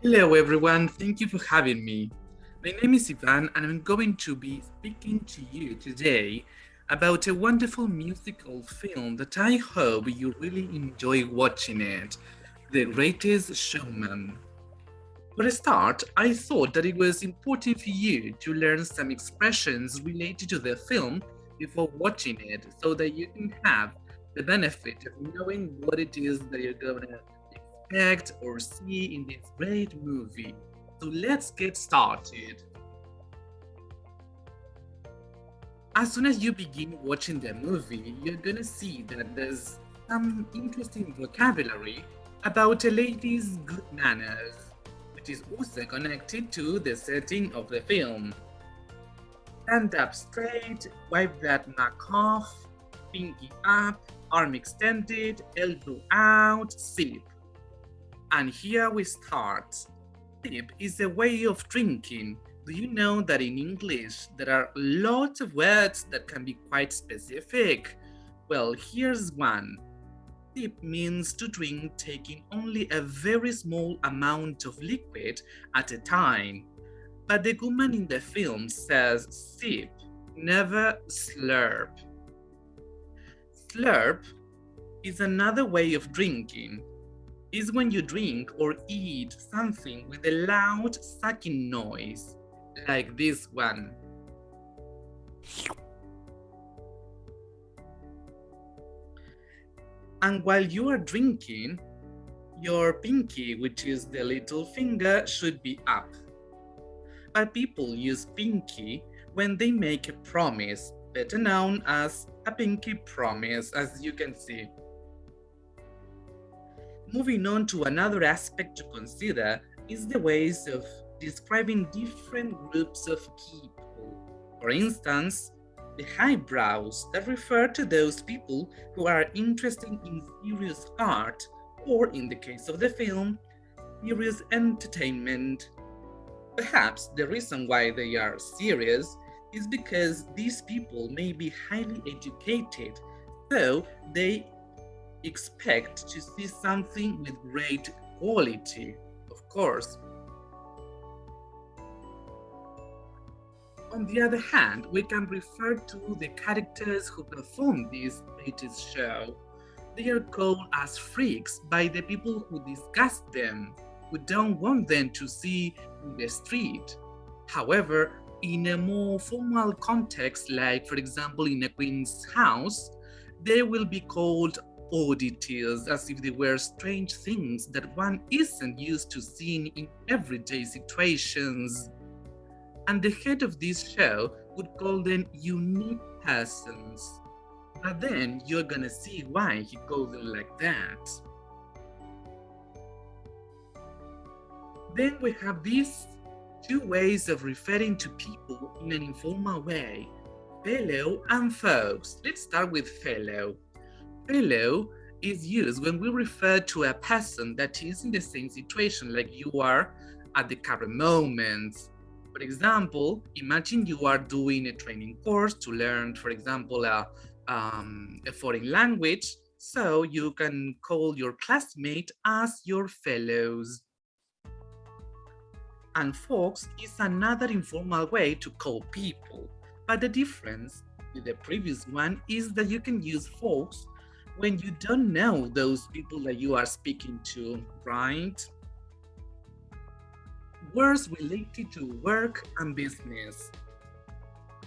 Hello everyone, thank you for having me. My name is Ivan and I'm going to be speaking to you today about a wonderful musical film that I hope you really enjoy watching it, The Greatest Showman. For a start, I thought that it was important for you to learn some expressions related to the film before watching it so that you can have the benefit of knowing what it is that you're going to expect or see in this great movie. So let's get started. As soon as you begin watching the movie, you're gonna see that there's some interesting vocabulary about a lady's good manners, which is also connected to the setting of the film. Stand up straight, wipe that knock off, pinky up, arm extended, elbow out, sip. And here we start. Sip is a way of drinking. Do you know that in English there are lots of words that can be quite specific? Well, here's one. Sip means to drink taking only a very small amount of liquid at a time. But the woman in the film says sip, never slurp. Slurp is another way of drinking. Is when you drink or eat something with a loud sucking noise, like this one. And while you are drinking, your pinky, which is the little finger, should be up. But people use pinky when they make a promise, better known as a pinky promise, as you can see. Moving on to another aspect to consider is the ways of describing different groups of people. For instance, the highbrows that refer to those people who are interested in serious art, or in the case of the film, serious entertainment. Perhaps the reason why they are serious is because these people may be highly educated, so they expect to see something with great quality, of course. On the other hand, we can refer to the characters who perform this greatest show. They are called as freaks by the people who disgust them, who don't want them to see in the street. However, in a more formal context, like for example in a queen's house, they will be called oddities, as if they were strange things that one isn't used to seeing in everyday situations. And the head of this show would call them unique persons. But then you're gonna see why he called them like that. Then we have these two ways of referring to people in an informal way, fellow and folks. Let's start with fellow. Fellow is used when we refer to a person that is in the same situation like you are at the current moment. For example, imagine you are doing a training course to learn, for example, a foreign language, so you can call your classmate as your fellows. And folks is another informal way to call people, but the difference with the previous one is that you can use folks when you don't know those people that you are speaking to, right? Words related to work and business.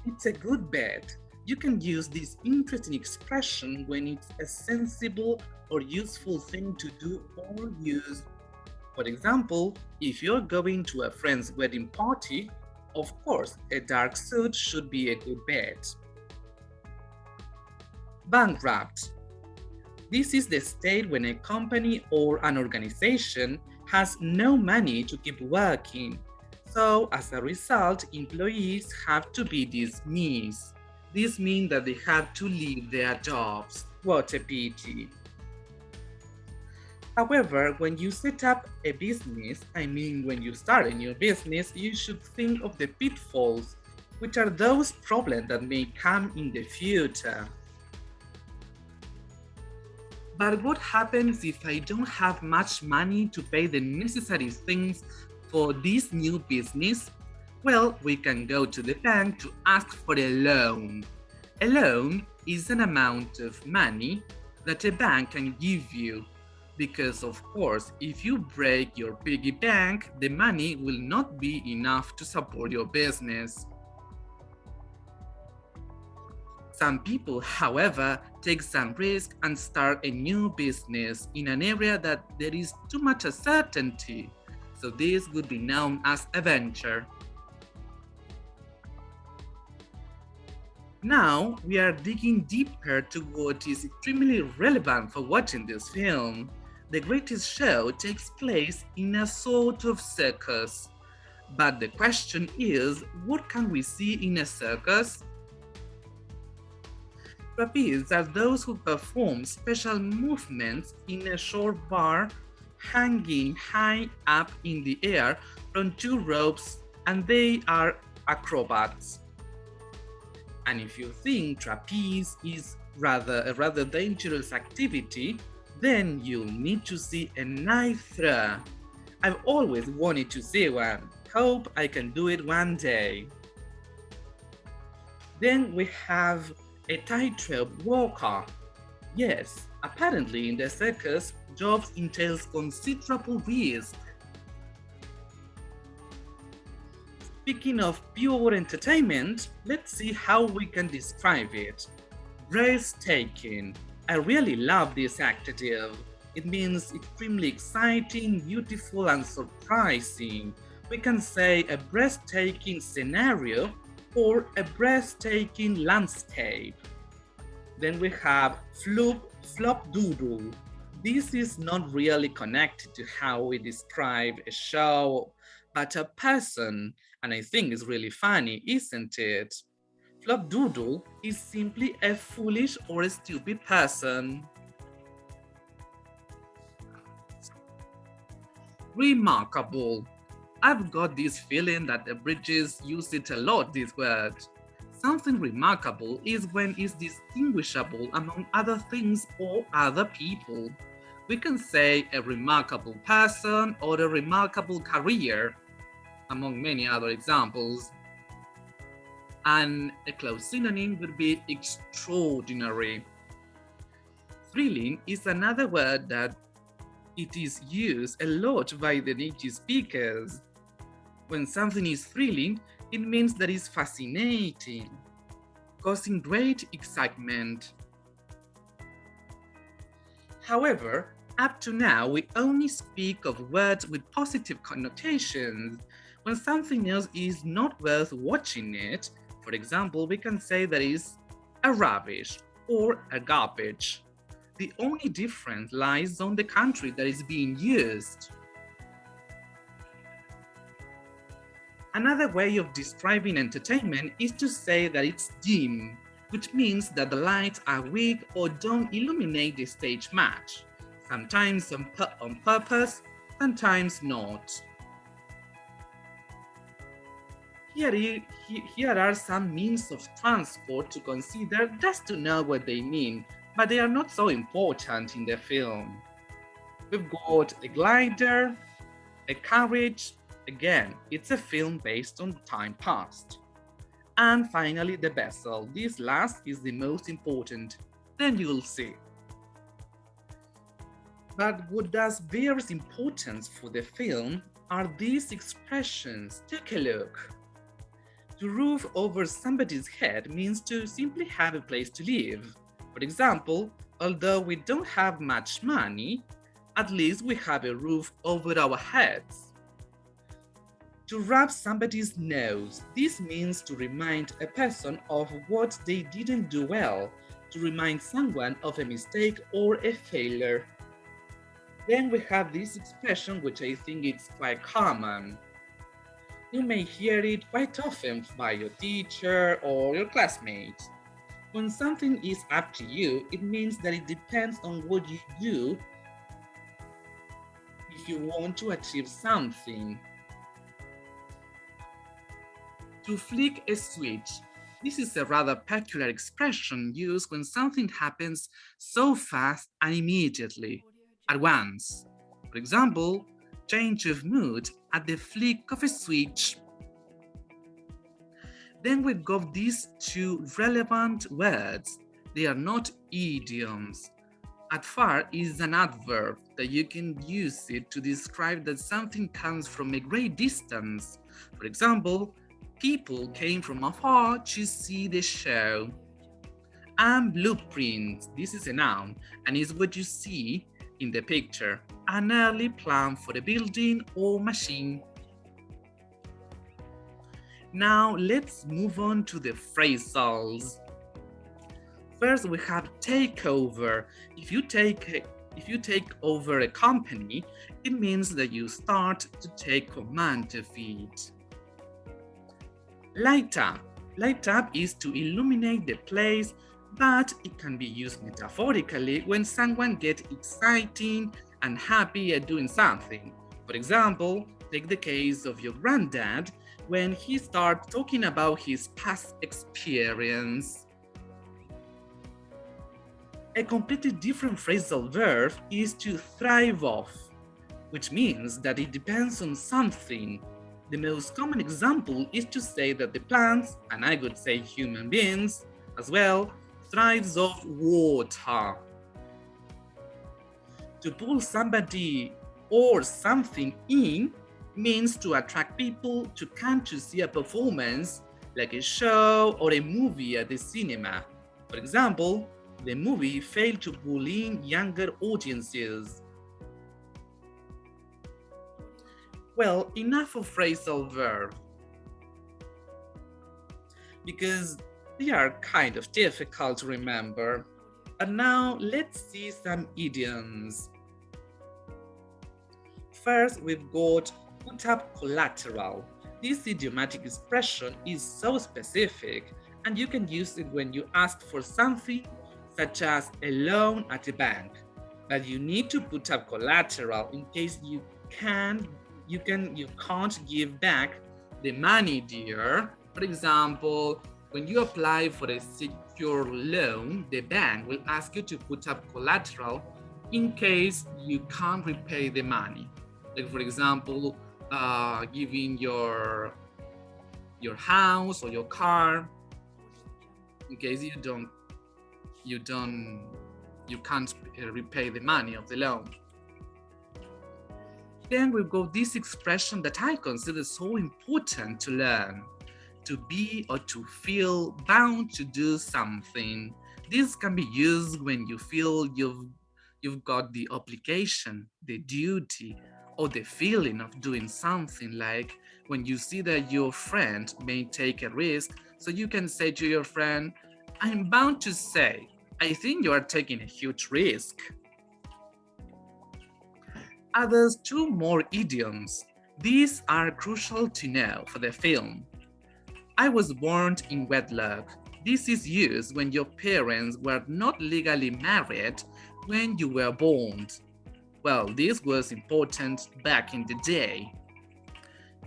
It's a good bet. You can use this interesting expression when it's a sensible or useful thing to do or use. For example, if you're going to a friend's wedding party, of course, a dark suit should be a good bet. Bankrupt. This is the state when a company or an organization has no money to keep working. So, as a result, employees have to be dismissed. This means that they have to leave their jobs. What a pity. However, when you set up a business, I mean when you start a new business, you should think of the pitfalls, which are those problems that may come in the future. But what happens if I don't have much money to pay the necessary things for this new business? Well, we can go to the bank to ask for a loan. A loan is an amount of money that a bank can give you. Because, of course, if you break your piggy bank, the money will not be enough to support your business. Some people, however, take some risk and start a new business in an area that there is too much uncertainty. So this would be known as a venture. Now we are digging deeper to what is extremely relevant for watching this film. The Greatest Show takes place in a sort of circus. But the question is, what can we see in a circus? Trapeze are those who perform special movements in a short bar hanging high up in the air from two ropes, and they are acrobats. And if you think trapeze is a rather dangerous activity, then you'll need to see a knife throw. I've always wanted to see one. Hope I can do it one day. Then we have a tightrope walker. Yes, apparently in the circus, jobs entails considerable risk. Speaking of pure entertainment, let's see how we can describe it. Breathtaking. I really love this adjective. It means extremely exciting, beautiful, and surprising. We can say a breathtaking scenario or a breathtaking landscape. Then we have flop doodle. This is not really connected to how we describe a show, but a person, and I think it's really funny, isn't it? Flop doodle is simply a foolish or a stupid person. Remarkable. I've got this feeling that the British use it a lot, this word. Something remarkable is when it's distinguishable among other things or other people. We can say a remarkable person or a remarkable career, among many other examples. And a close synonym would be extraordinary. Thrilling is another word that it is used a lot by the native speakers. When something is thrilling, it means that it's fascinating, causing great excitement. However, up to now, we only speak of words with positive connotations. When something else is not worth watching it, for example, we can say that is a rubbish or a garbage. The only difference lies on the country that is being used. Another way of describing entertainment is to say that it's dim, which means that the lights are weak or don't illuminate the stage much, sometimes on purpose, sometimes not. Here are some means of transport to consider just to know what they mean, but they are not so important in the film. We've got a glider, a carriage. Again, it's a film based on time past. And finally, the vessel. This last is the most important. Then you'll see. But what does bear importance for the film are these expressions. Take a look. To roof over somebody's head means to simply have a place to live. For example, although we don't have much money, at least we have a roof over our heads. To rub somebody's nose, this means to remind a person of what they didn't do well, to remind someone of a mistake or a failure. Then we have this expression, which I think is quite common. You may hear it quite often by your teacher or your classmates. When something is up to you, it means that it depends on what you do if you want to achieve something. To flick a switch. This is a rather peculiar expression used when something happens so fast and immediately, at once. For example, change of mood at the flick of a switch. Then we've got these two relevant words. They are not idioms. At far is an adverb that you can use it to describe that something comes from a great distance. For example, people came from afar to see the show. And blueprint, this is a noun and is what you see in the picture, an early plan for a building or machine. Now let's move on to the phrasals. First, we have takeover. If you take over a company, it means that you start to take command of it. Light up. Light up is to illuminate the place, but it can be used metaphorically when someone gets excited and happy at doing something. For example, take the case of your granddad when he starts talking about his past experience. A completely different phrasal verb is to thrive off, which means that it depends on something. The most common example is to say that the plants, and I would say human beings as well, thrives off water. To pull somebody or something in means to attract people to come to see a performance like a show or a movie at the cinema. For example, the movie failed to pull in younger audiences. Well, enough of phrasal verb, because they are kind of difficult to remember. And now let's see some idioms. First, we've got put up collateral. This idiomatic expression is so specific, and you can use it when you ask for something such as a loan at a bank, but you need to put up collateral in case you can't give back the money, dear. For example, when you apply for a secure loan, the bank will ask you to put up collateral in case you can't repay the money. Like, for example, giving your house or your car in case you can't repay the money of the loan. Then we've got this expression that I consider so important to learn: to be or to feel bound to do something. This can be used when you feel you've got the obligation, the duty, or the feeling of doing something, like when you see that your friend may take a risk, so you can say to your friend, "I'm bound to say, I think you are taking a huge risk." Others two more idioms. These are crucial to know for the film. I was born in wedlock. This is used when your parents were not legally married when you were born. Well, this was important back in the day.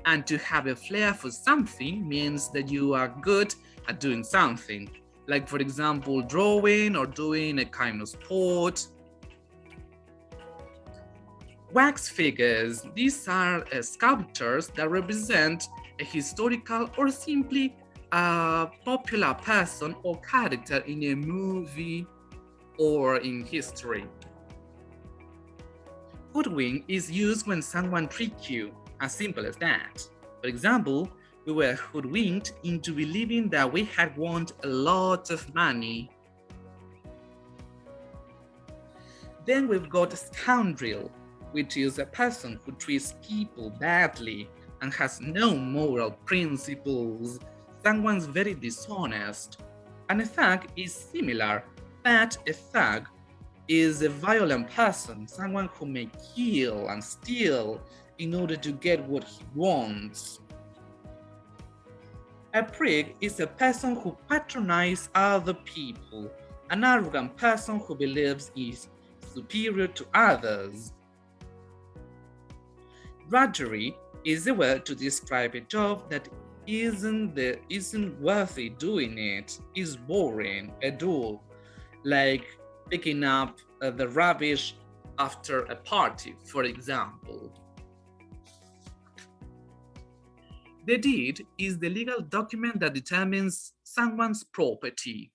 And to have a flair for something means that you are good at doing something, like, for example, drawing or doing a kind of sport. Wax figures. These are sculptures that represent a historical or simply a popular person or character in a movie or in history. Hoodwink is used when someone tricks you, as simple as that. For example, we were hoodwinked into believing that we had won a lot of money. Then we've got scoundrel, which is a person who treats people badly and has no moral principles. Someone's very dishonest. And a thug is similar, but a thug is a violent person, someone who may kill and steal in order to get what he wants. A prig is a person who patronizes other people, an arrogant person who believes he is superior to others. Drudgery is a word to describe a job that isn't worthy doing it, is boring, a dull, like picking up the rubbish after a party, for example. The deed is the legal document that determines someone's property.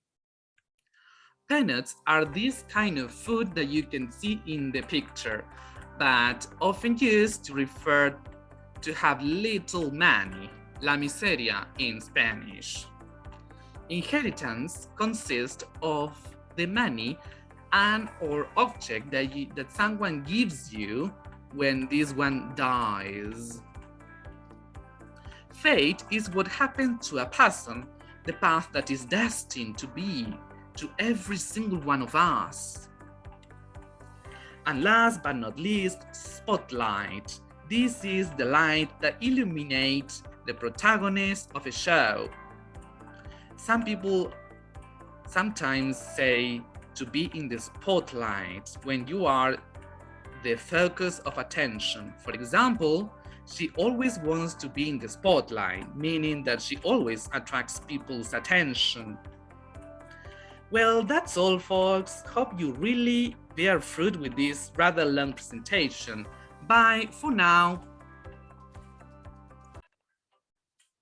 Peanuts are this kind of food that you can see in the picture, but often used to refer to have little money, la miseria in Spanish. Inheritance consists of the money and or object that someone gives you when this one dies. Fate is what happens to a person, the path that is destined to be to every single one of us. And last but not least, spotlight. This is the light that illuminates the protagonist of a show. Some people sometimes say to be in the spotlight when you are the focus of attention. For example, she always wants to be in the spotlight, meaning that she always attracts people's attention. Well, that's all, folks. Hope you really bear fruit with this rather long presentation. Bye for now.